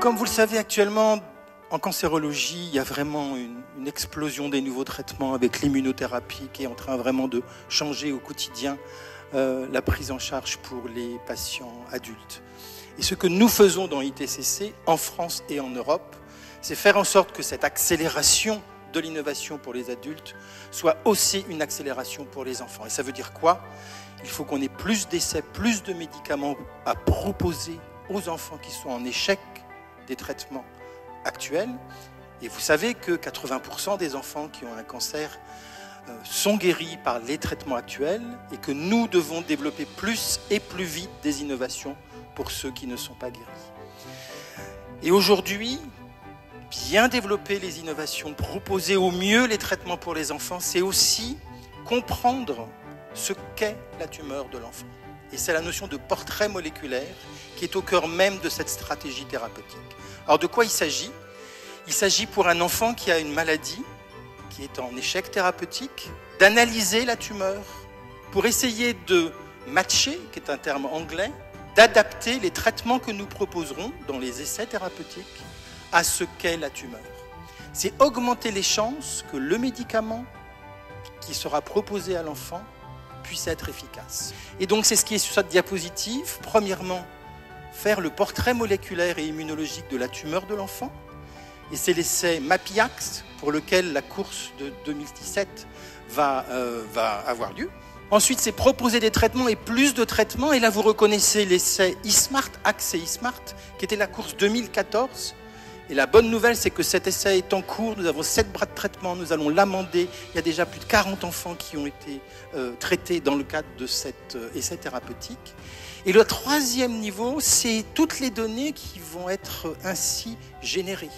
Comme vous le savez actuellement, en cancérologie, il y a vraiment une explosion des nouveaux traitements avec l'immunothérapie qui est en train vraiment de changer au quotidien la prise en charge pour les patients adultes. Et ce que nous faisons dans ITCC, en France et en Europe, c'est faire en sorte que cette accélération de l'innovation pour les adultes soit aussi une accélération pour les enfants. Et ça veut dire quoi? Il faut qu'on ait plus d'essais, plus de médicaments à proposer aux enfants qui sont en échec des traitements actuels. Et vous savez que 80% des enfants qui ont un cancer sont guéris par les traitements actuels et que nous devons développer plus et plus vite des innovations pour ceux qui ne sont pas guéris. Et aujourd'hui, bien développer les innovations, proposer au mieux les traitements pour les enfants, c'est aussi comprendre ce qu'est la tumeur de l'enfant. Et c'est la notion de portrait moléculaire qui est au cœur même de cette stratégie thérapeutique. Alors de quoi il s'agit? Il s'agit pour un enfant qui a une maladie, qui est en échec thérapeutique, d'analyser la tumeur pour essayer de matcher, qui est un terme anglais, d'adapter les traitements que nous proposerons dans les essais thérapeutiques à ce qu'est la tumeur. C'est augmenter les chances que le médicament qui sera proposé à l'enfant puisse être efficace. Et donc c'est ce qui est sur cette diapositive. Premièrement, faire le portrait moléculaire et immunologique de la tumeur de l'enfant. Et c'est l'essai MAPIAX pour lequel la course de 2017 va avoir lieu. Ensuite, c'est proposer des traitements et plus de traitements. Et là, vous reconnaissez l'essai eSmart, AXE et eSmart, qui était la course 2014. Et la bonne nouvelle, c'est que cet essai est en cours. Nous avons 7 bras de traitement. Nous allons l'amender. Il y a déjà plus de 40 enfants qui ont été traités dans le cadre de cet essai thérapeutique. Et le troisième niveau, c'est toutes les données qui vont être ainsi générées.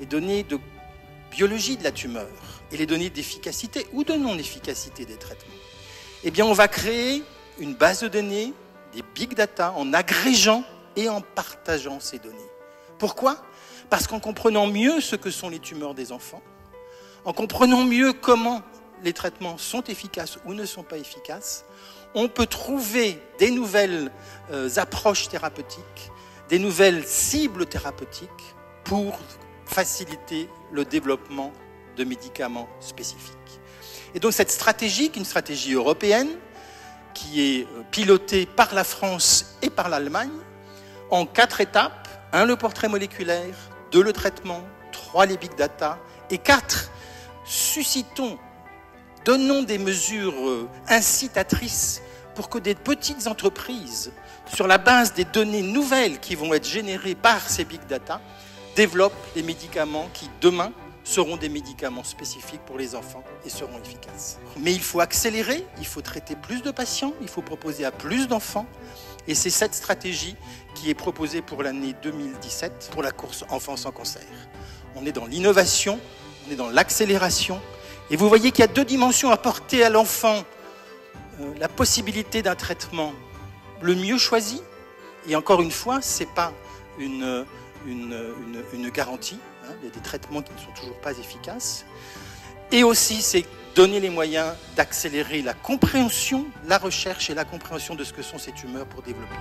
Les données de biologie de la tumeur et les données d'efficacité ou de non-efficacité des traitements. Eh bien, on va créer une base de données, des big data, en agrégeant et en partageant ces données. Pourquoi? Parce qu'en comprenant mieux ce que sont les tumeurs des enfants, en comprenant mieux comment les traitements sont efficaces ou ne sont pas efficaces, on peut trouver des nouvelles approches thérapeutiques, des nouvelles cibles thérapeutiques pour faciliter le développement de médicaments spécifiques. Et donc cette stratégie, qui est une stratégie européenne, qui est pilotée par la France et par l'Allemagne, en 4 étapes. 1, le portrait moléculaire, 2, le traitement, 3, les big data, et 4, donnons des mesures incitatrices pour que des petites entreprises, sur la base des données nouvelles qui vont être générées par ces big data, développent les médicaments qui, demain, seront des médicaments spécifiques pour les enfants et seront efficaces. Mais il faut accélérer, il faut traiter plus de patients, il faut proposer à plus d'enfants. Et c'est cette stratégie qui est proposée pour l'année 2017 pour la course Enfants sans cancer. On est dans l'innovation, on est dans l'accélération. Et vous voyez qu'il y a 2 dimensions à apporter à l'enfant. La possibilité d'un traitement le mieux choisi. Et encore une fois, ce n'est pas une garantie. Il y a des traitements qui ne sont toujours pas efficaces. Et aussi, c'est donner les moyens d'accélérer la compréhension, la recherche et la compréhension de ce que sont ces tumeurs pour développer.